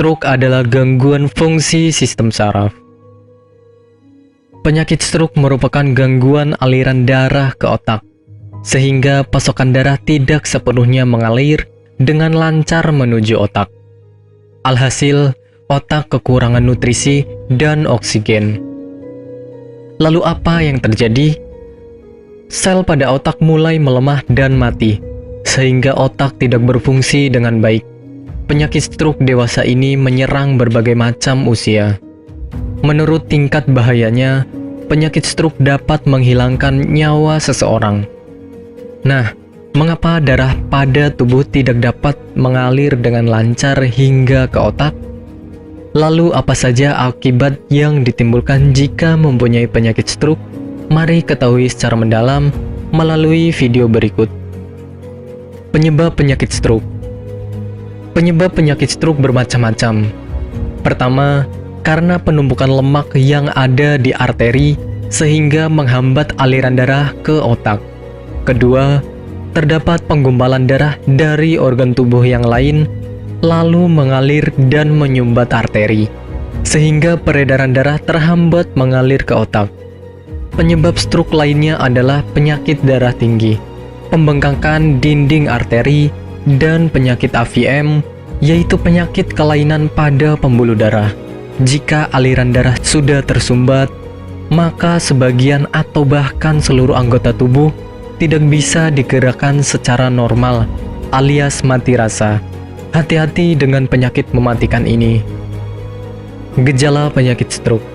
Stroke adalah gangguan fungsi sistem saraf. Penyakit stroke merupakan gangguan aliran darah ke otak, sehingga pasokan darah tidak sepenuhnya mengalir dengan lancar menuju otak. Alhasil, otak kekurangan nutrisi dan oksigen. Lalu apa yang terjadi? Sel pada otak mulai melemah dan mati, sehingga otak tidak berfungsi dengan baik. Penyakit stroke dewasa ini menyerang berbagai macam usia. Menurut tingkat bahayanya, penyakit stroke dapat menghilangkan nyawa seseorang. Nah, mengapa darah pada tubuh tidak dapat mengalir dengan lancar hingga ke otak? Lalu apa saja akibat yang ditimbulkan jika mempunyai penyakit stroke? Mari ketahui secara mendalam melalui video berikut. Penyebab penyakit stroke. Penyebab penyakit stroke bermacam-macam. Pertama, karena penumpukan lemak yang ada di arteri sehingga menghambat aliran darah ke otak. Kedua, terdapat penggumpalan darah dari organ tubuh yang lain lalu mengalir dan menyumbat arteri, sehingga peredaran darah terhambat mengalir ke otak. Penyebab stroke lainnya adalah penyakit darah tinggi, pembengkakan dinding arteri, dan penyakit AVM, yaitu penyakit kelainan pada pembuluh darah. Jika aliran darah sudah tersumbat, maka sebagian atau bahkan seluruh anggota tubuh tidak bisa digerakkan secara normal, alias mati rasa. Hati-hati dengan penyakit mematikan ini. Gejala penyakit stroke.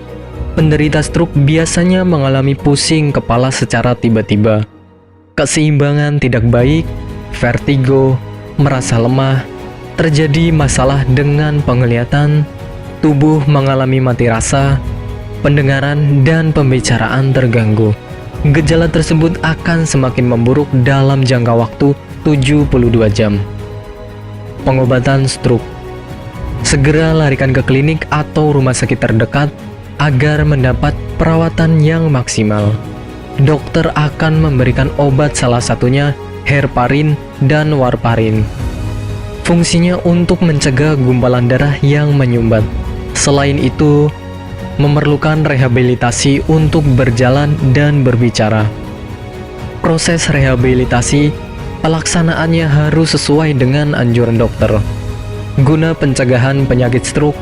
Penderita stroke biasanya mengalami pusing kepala secara tiba-tiba, keseimbangan tidak baik, vertigo, merasa lemah, terjadi masalah dengan penglihatan, tubuh mengalami mati rasa, pendengaran dan pembicaraan terganggu. Gejala tersebut akan semakin memburuk dalam jangka waktu 72 jam. Pengobatan stroke. Segera larikan ke klinik atau rumah sakit terdekat agar mendapat perawatan yang maksimal. Dokter akan memberikan obat, salah satunya heparin dan warfarin. Fungsinya untuk mencegah gumpalan darah yang menyumbat. Selain itu, memerlukan rehabilitasi untuk berjalan dan berbicara. Proses rehabilitasi, pelaksanaannya harus sesuai dengan anjuran dokter. Guna pencegahan penyakit stroke,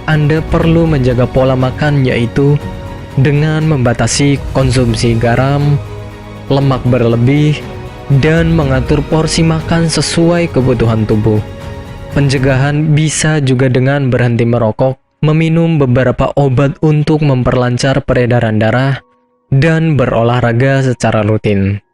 Anda perlu menjaga pola makan, yaitu dengan membatasi konsumsi garam, lemak berlebih, dan mengatur porsi makan sesuai kebutuhan tubuh. Pencegahan bisa juga dengan berhenti merokok, meminum beberapa obat untuk memperlancar peredaran darah, dan berolahraga secara rutin.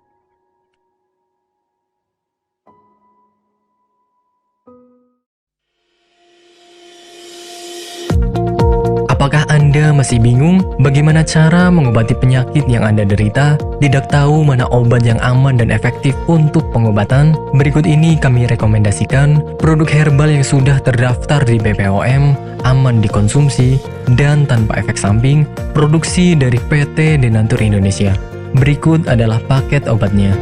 Apakah Anda masih bingung bagaimana cara mengobati penyakit yang Anda derita? Tidak tahu mana obat yang aman dan efektif untuk pengobatan? Berikut ini kami rekomendasikan produk herbal yang sudah terdaftar di BPOM, aman dikonsumsi, dan tanpa efek samping, produksi dari PT Denatur Indonesia. Berikut adalah paket obatnya.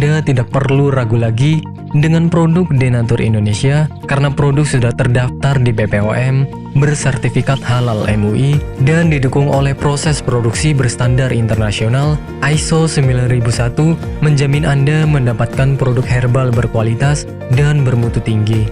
Anda tidak perlu ragu lagi dengan produk Denatur Indonesia karena produk sudah terdaftar di BPOM, bersertifikat halal MUI, dan didukung oleh proses produksi berstandar internasional ISO 9001, menjamin Anda mendapatkan produk herbal berkualitas dan bermutu tinggi.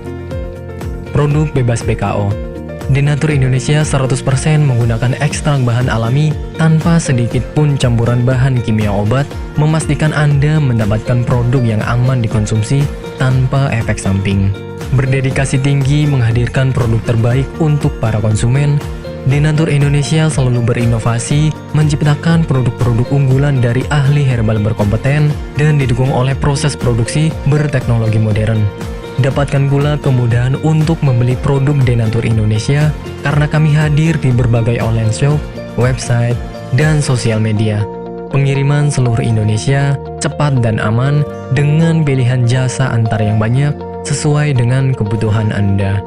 Produk bebas BKO. Denatur Indonesia 100% menggunakan ekstrak bahan alami tanpa sedikit pun campuran bahan kimia obat, memastikan Anda mendapatkan produk yang aman dikonsumsi tanpa efek samping. Berdedikasi tinggi menghadirkan produk terbaik untuk para konsumen, Denatur Indonesia selalu berinovasi, menciptakan produk-produk unggulan dari ahli herbal berkompeten dan didukung oleh proses produksi berteknologi modern. Dapatkan pula kemudahan untuk membeli produk Denatur Indonesia karena kami hadir di berbagai online shop, website, dan sosial media. Pengiriman seluruh Indonesia cepat dan aman dengan pilihan jasa antar yang banyak sesuai dengan kebutuhan Anda.